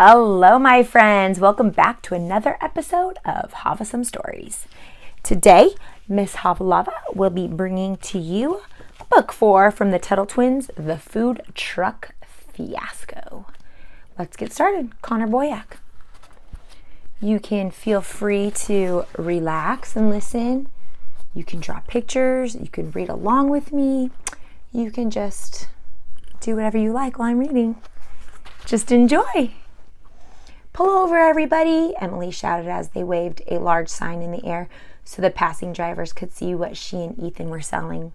Hello, my friends. Welcome back to another episode of HavahSomeStories. Today, Miss HavahLava will be bringing to you Book 4 from the Tuttle Twins, The Food Truck Fiasco. Let's get started. Connor Boyack. You can feel free to relax and listen. You can draw pictures. You can read along with me. You can just do whatever you like while I'm reading. Just enjoy. Pull over, everybody, Emily shouted as they waved a large sign in the air so the passing drivers could see what she and Ethan were selling.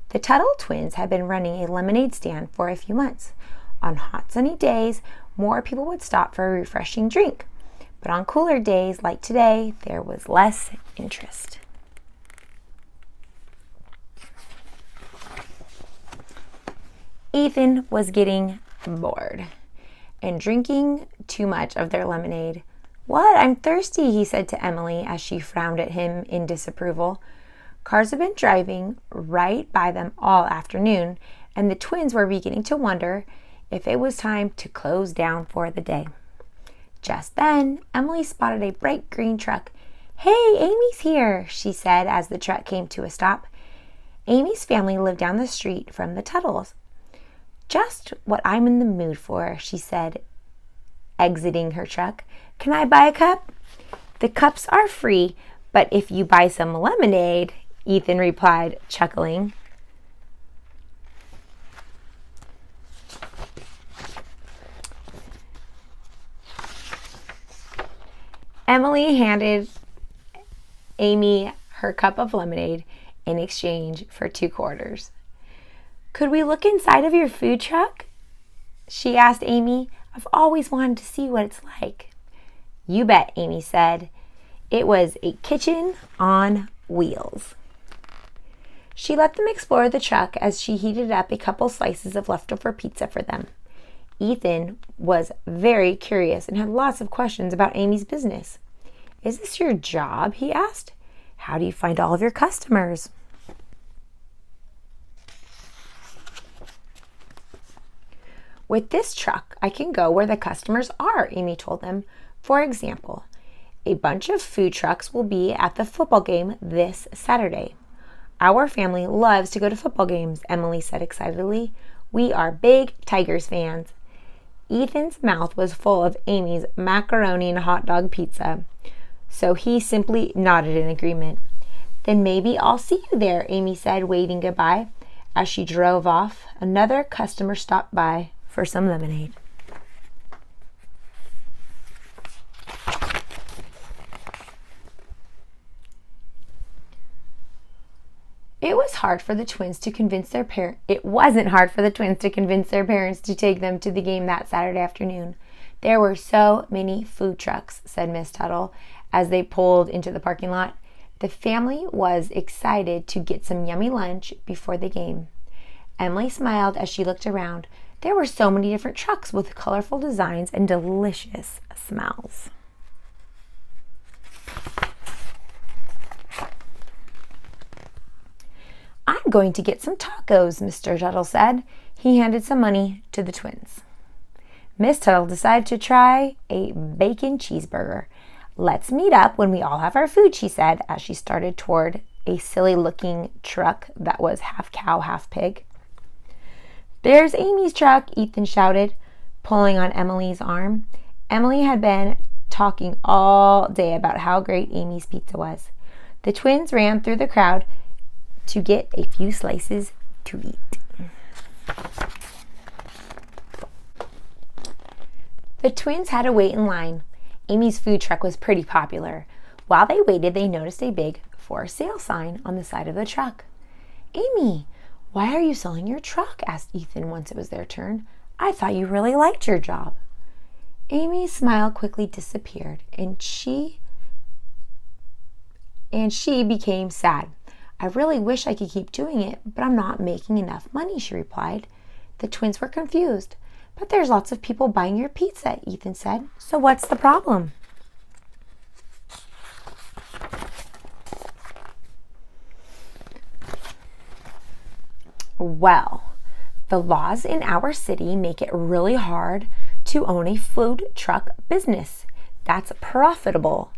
The Tuttle Twins had been running a lemonade stand for a few months. On hot, sunny days, more people would stop for a refreshing drink. But on cooler days like today, there was less interest. Ethan was getting bored and drinking too much of their lemonade. "What? I'm thirsty," he said to Emily as she frowned at him in disapproval. Cars had been driving right by them all afternoon, and the twins were beginning to wonder if it was time to close down for the day. Just then, Emily spotted a bright green truck. "Hey, Amy's here," she said as the truck came to a stop. Amy's family lived down the street from the Tuttles. "Just what I'm in the mood for," she said, exiting her truck. "Can I buy a cup?" "The cups are free, but if you buy some lemonade," Ethan replied, chuckling. Emily handed Amy her cup of lemonade in exchange for 2 quarters. "Could we look inside of your food truck?" she asked Amy. "I've always wanted to see what it's like." "You bet," Amy said. It was a kitchen on wheels. She let them explore the truck as she heated up a couple slices of leftover pizza for them. Ethan was very curious and had lots of questions about Amy's business. "Is this your job?" he asked. "How do you find all of your customers?" "With this truck, I can go where the customers are," Amy told them. "For example, a bunch of food trucks will be at the football game this Saturday." "Our family loves to go to football games," Emily said excitedly. "We are big Tigers fans." Ethan's mouth was full of Amy's macaroni and hot dog pizza, so he simply nodded in agreement. "Then maybe I'll see you there," Amy said, waving goodbye. As she drove off, another customer stopped by for some lemonade. It wasn't hard for the twins to convince their parents to take them to the game that Saturday afternoon. "There were so many food trucks," said Miss Tuttle as they pulled into the parking lot. The family was excited to get some yummy lunch before the game. Emily smiled as she looked around. There were so many different trucks with colorful designs and delicious smells. "I'm going to get some tacos," Mr. Tuttle said. He handed some money to the twins. Miss Tuttle decided to try a bacon cheeseburger. "Let's meet up when we all have our food," she said as she started toward a silly-looking truck that was half cow, half pig. "There's Amy's truck," Ethan shouted, pulling on Emily's arm. Emily had been talking all day about how great Amy's pizza was. The twins ran through the crowd to get a few slices to eat. The twins had to wait in line. Amy's food truck was pretty popular. While they waited, they noticed a big "for sale" sign on the side of the truck. "Amy, why are you selling your truck?" asked Ethan once it was their turn. "I thought you really liked your job." Amy's smile quickly disappeared, and she became sad. "I really wish I could keep doing it, but I'm not making enough money," she replied. The twins were confused. "But there's lots of people buying your pizza," Ethan said. "So what's the problem?" "Well, the laws in our city make it really hard to own a food truck business that's profitable,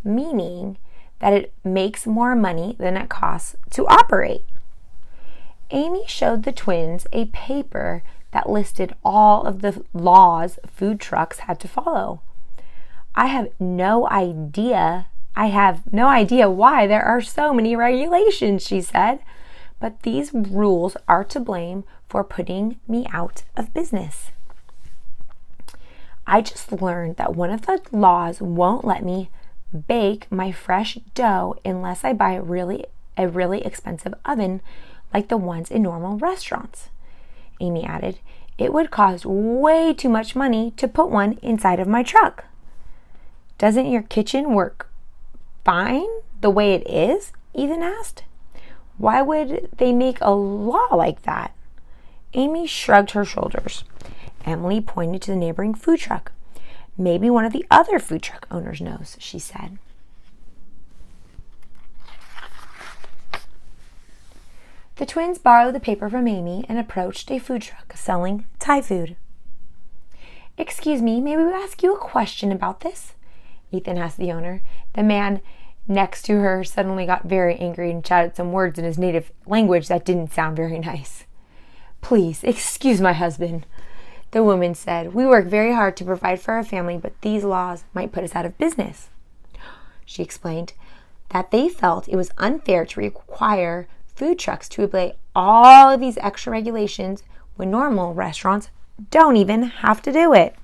meaning that it makes more money than it costs to operate. Amy showed the twins a paper that listed all of the laws food trucks had to follow. I have no idea why there are so many regulations, she said, but these rules are to blame for putting me out of business. I just learned that one of the laws won't let me bake my fresh dough unless I buy a really expensive oven like the ones in normal restaurants. Amy added, it would cost way too much money to put one inside of my truck. Doesn't your kitchen work fine the way it is? Ethan asked. Why would they make a law like that? Amy shrugged her shoulders. Emily pointed to the neighboring food truck. Maybe one of the other food truck owners knows, she said. The twins borrowed the paper from Amy and approached a food truck selling Thai food. Excuse me, may we ask you a question about this? Ethan asked the owner. The man next to her suddenly got very angry and shouted some words in his native language that didn't sound very nice. Please, excuse my husband, the woman said. We work very hard to provide for our family, but these laws might put us out of business. She explained that they felt it was unfair to require food trucks to obey all of these extra regulations when normal restaurants don't even have to do it.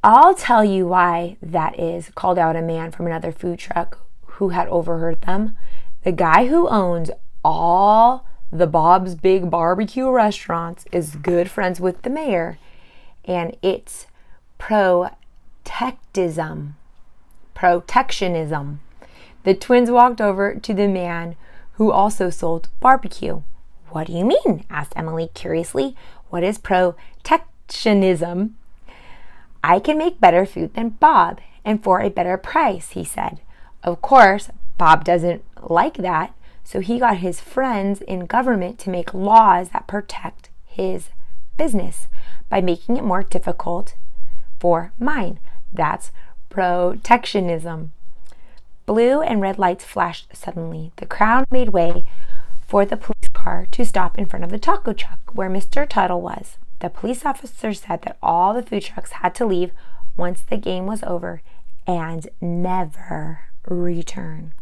I'll tell you why that is, called out a man from another food truck who had overheard them. The guy who owns all the Bob's Big Barbecue restaurants is good friends with the mayor, and it's protectionism. The twins walked over to the man who also sold barbecue. What do you mean? Asked Emily curiously. What is protectionism? I can make better food than Bob, and for a better price, he said. Of course, Bob doesn't like that, so he got his friends in government to make laws that protect his business by making it more difficult for mine. That's protectionism. Blue and red lights flashed suddenly. The crowd made way for the police car to stop in front of the taco truck where Mr. Tuttle was. The police officer said that all the food trucks had to leave once the game was over and never return.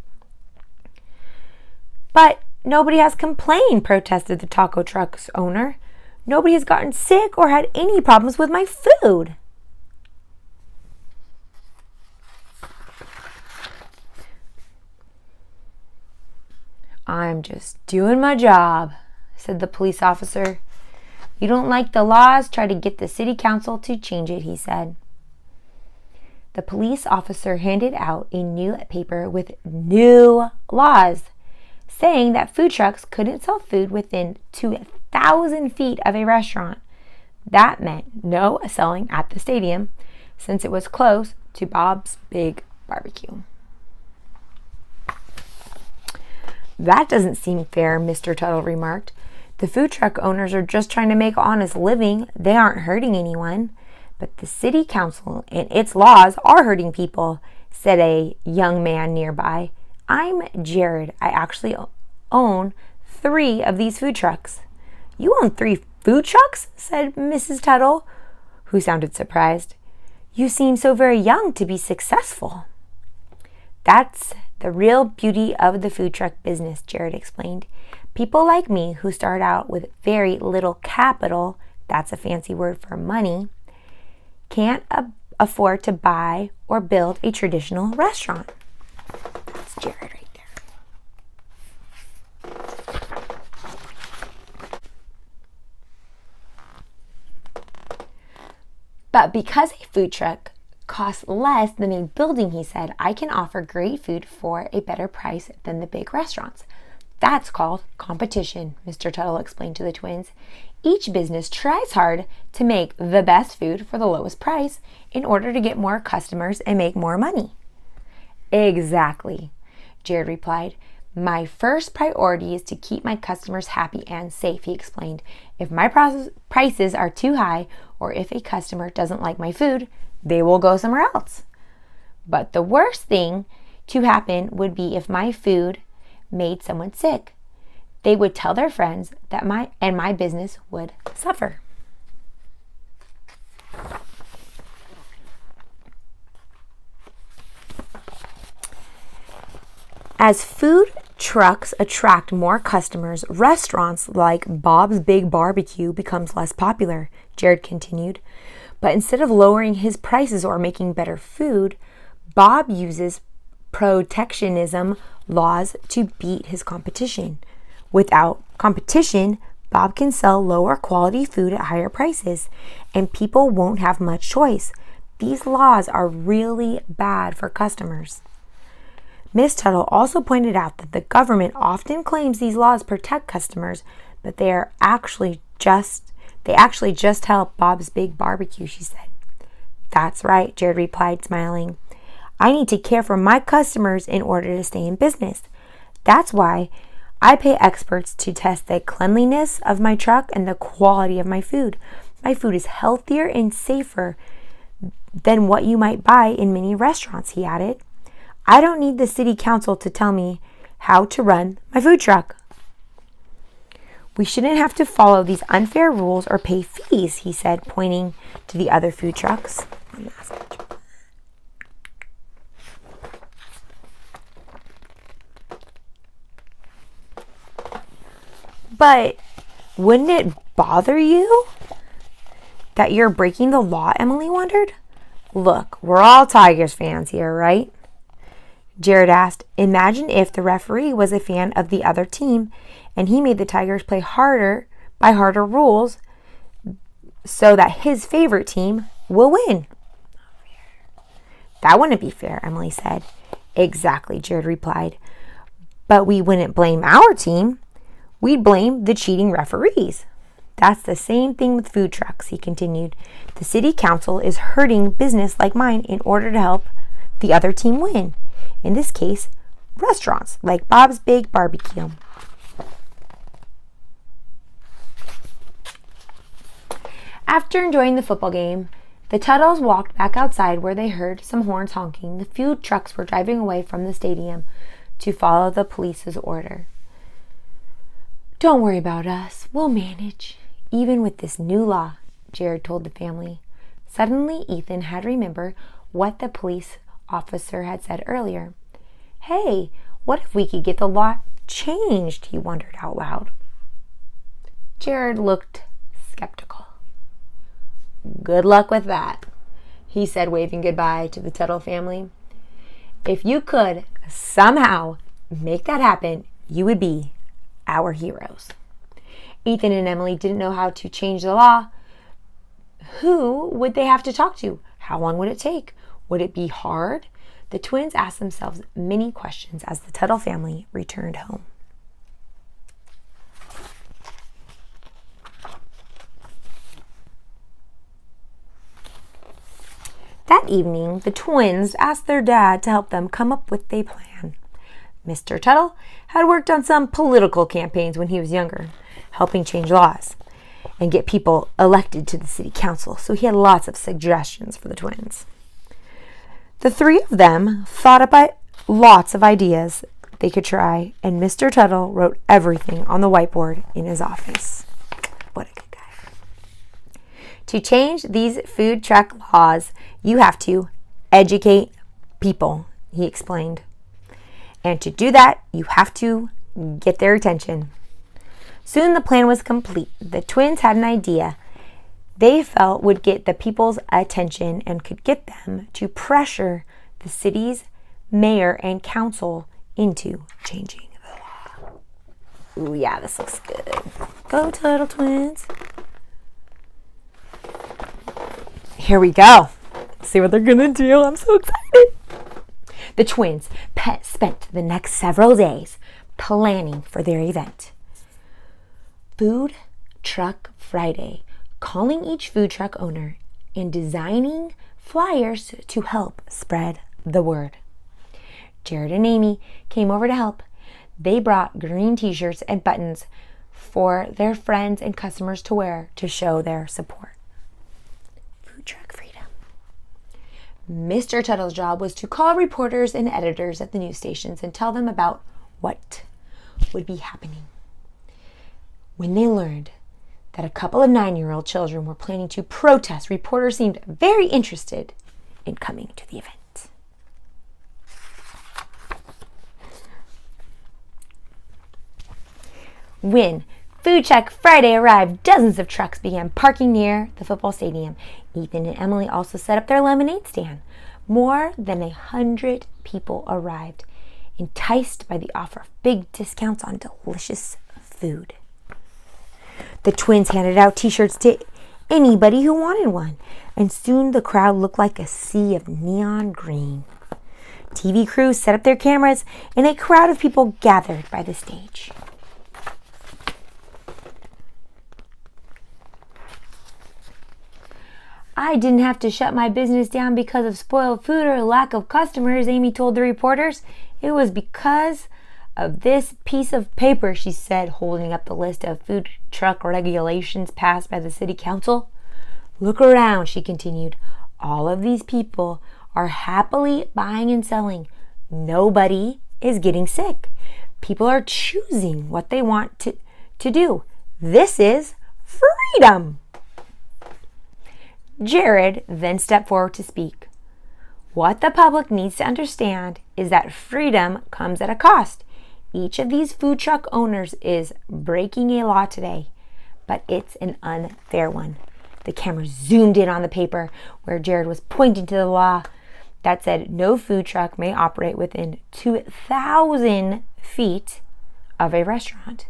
But nobody has complained, protested the taco truck's owner. Nobody has gotten sick or had any problems with my food. I'm just doing my job, said the police officer. You don't like the laws? Try to get the city council to change it, he said. The police officer handed out a new paper with new laws, saying that food trucks couldn't sell food within 2,000 feet of a restaurant. That meant no selling at the stadium, since it was close to Bob's Big Barbecue. That doesn't seem fair, Mr. Tuttle remarked. The food truck owners are just trying to make an honest living. They aren't hurting anyone. But the city council and its laws are hurting people, said a young man nearby. I'm Jared. I actually own 3 of these food trucks. You own 3 food trucks? Said Mrs. Tuttle, who sounded surprised. You seem so very young to be successful. That's the real beauty of the food truck business, Jared explained. People like me who start out with very little capital, that's a fancy word for money, can't afford to buy or build a traditional restaurant. That's Jared right there. But because a food truck costs less than a building, he said, I can offer great food for a better price than the big restaurants. That's called competition, Mr. Tuttle explained to the twins. Each business tries hard to make the best food for the lowest price in order to get more customers and make more money. Exactly, Jared replied. My first priority is to keep my customers happy and safe, he explained. If my prices are too high or if a customer doesn't like my food, they will go somewhere else. But the worst thing to happen would be if my food made someone sick. They would tell their friends that my business would suffer. As food trucks attract more customers, restaurants like Bob's Big Barbecue becomes less popular, Jared continued. But instead of lowering his prices or making better food, Bob uses protectionism laws to beat his competition. Without competition, Bob can sell lower quality food at higher prices, and people won't have much choice. These laws are really bad for customers. Ms. Tuttle also pointed out that the government often claims these laws protect customers, but they actually just help Bob's Big Barbecue, she said. That's right, Jared replied, smiling. I need to care for my customers in order to stay in business. That's why I pay experts to test the cleanliness of my truck and the quality of my food. My food is healthier and safer than what you might buy in many restaurants, he added. I don't need the city council to tell me how to run my food truck. We shouldn't have to follow these unfair rules or pay fees, he said, pointing to the other food trucks. But wouldn't it bother you that you're breaking the law, Emily wondered. Look, we're all Tigers fans here, right? Jared asked. Imagine if the referee was a fan of the other team and he made the Tigers play harder by harder rules so that his favorite team will win. That wouldn't be fair, Emily said. Exactly, Jared replied. But we wouldn't blame our team. We'd blame the cheating referees. That's the same thing with food trucks, he continued. The city council is hurting business like mine in order to help the other team win. In this case, restaurants like Bob's Big Barbecue. After enjoying the football game, the Tuttles walked back outside where they heard some horns honking. The food trucks were driving away from the stadium to follow the police's order. Don't worry about us. We'll manage, even with this new law, Jared told the family. Suddenly, Ethan had remembered what the police officer had said earlier. Hey, what if we could get the law changed? He wondered out loud. Jared looked skeptical. Good luck with that, he said, waving goodbye to the Tuttle family. If you could somehow make that happen, you would be our heroes. Ethan and Emily didn't know how to change the law. Who would they have to talk to? How long would it take? Would it be hard? The twins asked themselves many questions as the Tuttle family returned home. That evening, the twins asked their dad to help them come up with a plan. Mr. Tuttle had worked on some political campaigns when he was younger, helping change laws and get people elected to the city council, so he had lots of suggestions for the twins. The three of them thought about lots of ideas they could try, and Mr. Tuttle wrote everything on the whiteboard in his office. What a good guy. To change these food truck laws, you have to educate people, he explained. And to do that, you have to get their attention. Soon the plan was complete. The twins had an idea they felt would get the people's attention and could get them to pressure the city's mayor and council into changing the law. Ooh, yeah, this looks good. Go Tuttle Twins. Here we go. Let's see what they're gonna do. I'm so excited. The twins spent the next several days planning for their event. Food Truck Friday, calling each food truck owner and designing flyers to help spread the word. Jared and Amy came over to help. They brought green t-shirts and buttons for their friends and customers to wear to show their support. Food truck freedom. Mr. Tuttle's job was to call reporters and editors at the news stations and tell them about what would be happening. When they learned that a couple of 9-year-old children were planning to protest, reporters seemed very interested in coming to the event. When Food Truck Friday arrived, dozens of trucks began parking near the football stadium. Ethan and Emily also set up their lemonade stand. More than 100 people arrived, enticed by the offer of big discounts on delicious food. The twins handed out t-shirts to anybody who wanted one, and soon the crowd looked like a sea of neon green. TV crews set up their cameras, and a crowd of people gathered by the stage. I didn't have to shut my business down because of spoiled food or lack of customers, Amy told the reporters. It was because of this piece of paper, she said, holding up the list of food truck regulations passed by the city council. Look around, she continued. All of these people are happily buying and selling. Nobody is getting sick. People are choosing what they want to do. This is freedom. Jared then stepped forward to speak. What the public needs to understand is that freedom comes at a cost. Each of these food truck owners is breaking a law today, but it's an unfair one. The camera zoomed in on the paper where Jared was pointing to the law that said no food truck may operate within 2,000 feet of a restaurant.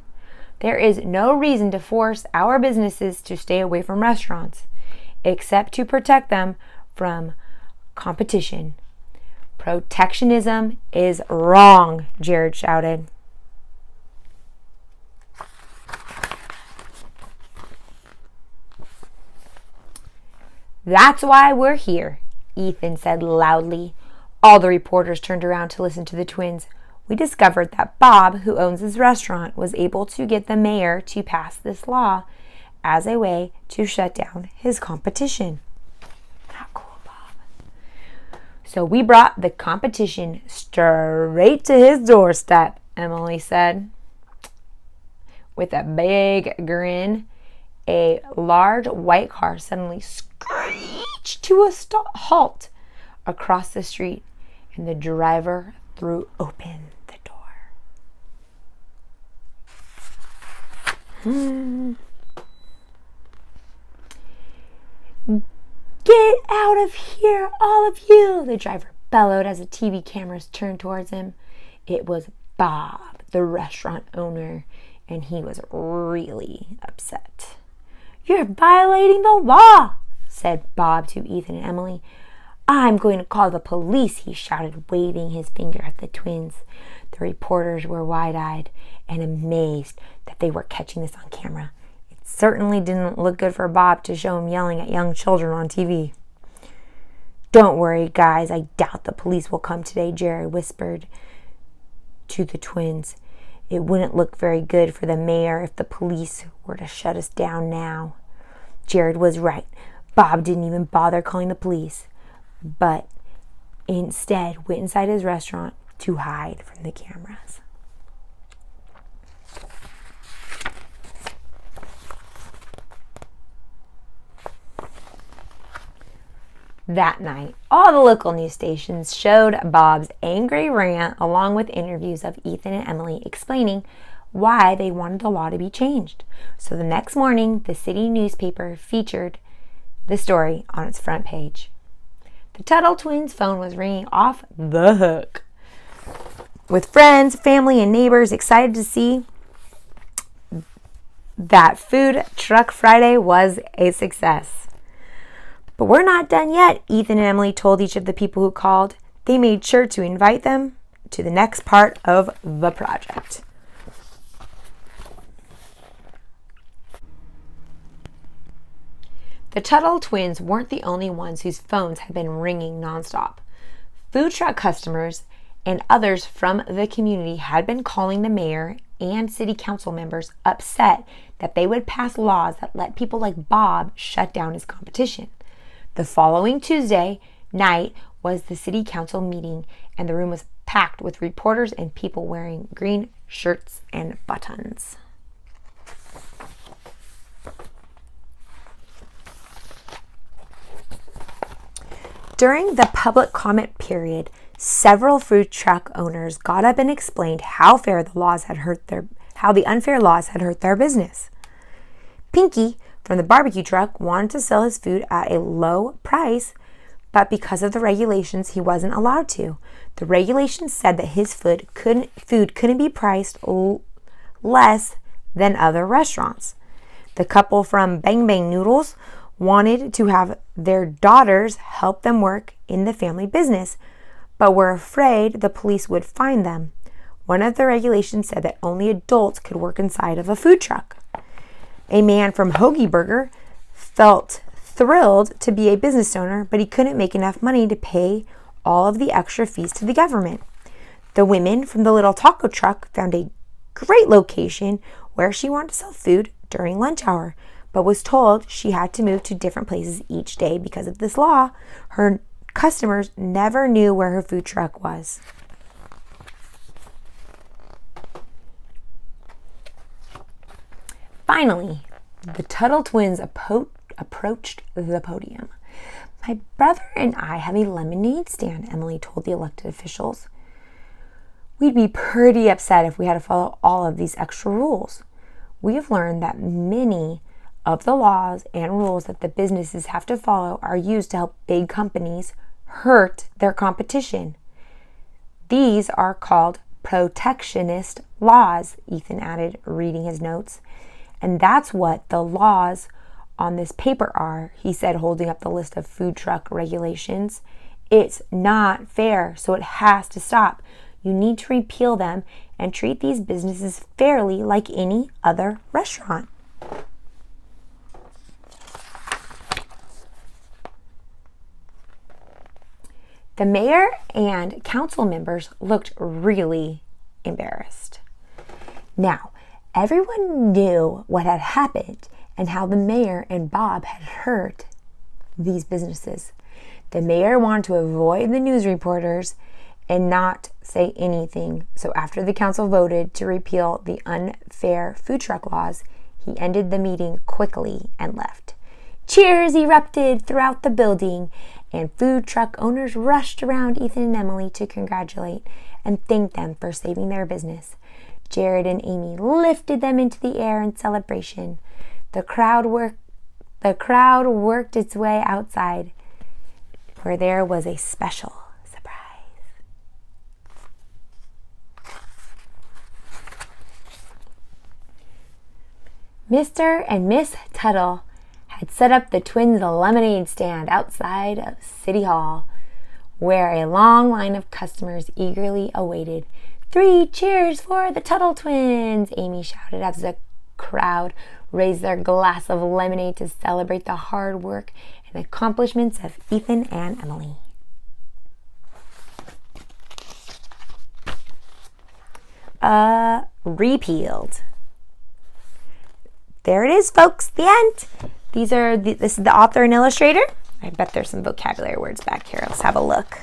There is no reason to force our businesses to stay away from restaurants, except to protect them from competition. Protectionism is wrong, Jared shouted. That's why we're here, Ethan said loudly. All the reporters turned around to listen to the twins. We discovered that Bob, who owns this restaurant, was able to get the mayor to pass this law as a way to shut down his competition. How cool, Bob. So we brought the competition straight to his doorstep, Emily said. With a big grin, a large white car suddenly screeched to a halt across the street, and the driver threw open the door. Get out of here, all of you, the driver bellowed as the TV cameras turned towards him. It was Bob, the restaurant owner, and he was really upset. You're violating the law, said Bob to Ethan and Emily. I'm going to call the police, he shouted, waving his finger at the twins. The reporters were wide-eyed and amazed that they were catching this on camera. Certainly didn't look good for Bob to show him yelling at young children on TV. Don't worry, guys. I doubt the police will come today, Jared whispered to the twins. It wouldn't look very good for the mayor if the police were to shut us down now. Jared was right. Bob didn't even bother calling the police, but instead went inside his restaurant to hide from the cameras. That night, all the local news stations showed Bob's angry rant along with interviews of Ethan and Emily explaining why they wanted the law to be changed. So the next morning, the city newspaper featured the story on its front page. The Tuttle Twins' phone was ringing off the hook, with friends, family, and neighbors excited to see that Food Truck Friday was a success. But we're not done yet, Ethan and Emily told each of the people who called. They made sure to invite them to the next part of the project. The Tuttle Twins weren't the only ones whose phones had been ringing nonstop. Food truck customers and others from the community had been calling the mayor and city council members upset that they would pass laws that let people like Bob shut down his competition. The following Tuesday night was the city council meeting, and the room was packed with reporters and people wearing green shirts and buttons. During the public comment period, several food truck owners got up and explained how the unfair laws had hurt their business. Pinky from the barbecue truck wanted to sell his food at a low price, but because of the regulations, he wasn't allowed to. The regulations said that his food couldn't be priced less than other restaurants. The couple from Bang Bang Noodles wanted to have their daughters help them work in the family business, but were afraid the police would find them. One of the regulations said that only adults could work inside of a food truck. A man from Hoagie Burger felt thrilled to be a business owner, but he couldn't make enough money to pay all of the extra fees to the government. The women from the Little Taco Truck found a great location where she wanted to sell food during lunch hour, but was told she had to move to different places each day because of this law. Her customers never knew where her food truck was. Finally, the Tuttle Twins approached the podium. "My brother and I have a lemonade stand," Emily told the elected officials. "We'd be pretty upset if we had to follow all of these extra rules. We have learned that many of the laws and rules that the businesses have to follow are used to help big companies hurt their competition. These are called protectionist laws," Ethan added, reading his notes. "And that's what the laws on this paper are," he said, holding up the list of food truck regulations. "It's not fair, so it has to stop. You need to repeal them and treat these businesses fairly like any other restaurant." The mayor and council members looked really embarrassed. Now, everyone knew what had happened and how the mayor and Bob had hurt these businesses. The mayor wanted to avoid the news reporters and not say anything. So after the council voted to repeal the unfair food truck laws, he ended the meeting quickly and left. Cheers erupted throughout the building, and food truck owners rushed around Ethan and Emily to congratulate and thank them for saving their business. Jared and Amy lifted them into the air in celebration. The crowd worked its way outside, where there was a special surprise. Mr. and Miss Tuttle had set up the twins' lemonade stand outside of City Hall, where a long line of customers eagerly awaited. "3 cheers for the Tuttle Twins!" Amy shouted as the crowd raised their glass of lemonade to celebrate the hard work and accomplishments of Ethan and Emily. Repealed. There it is, folks, the end. This is the author and illustrator. I bet there's some vocabulary words back here. Let's have a look.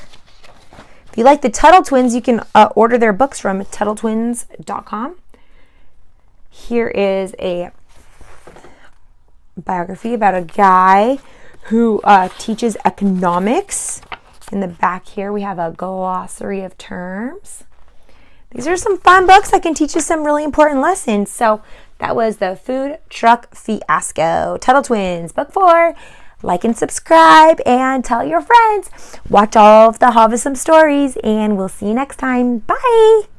If you like the Tuttle Twins, you can order their books from TuttleTwins.com. Here is a biography about a guy who teaches economics. In the back here, we have a glossary of terms. These are some fun books that can teach you some really important lessons. So that was the Food Truck Fiasco, Tuttle Twins, book 4. Like and subscribe and tell your friends. Watch all of the HavahSomeStories, and we'll see you next time. Bye.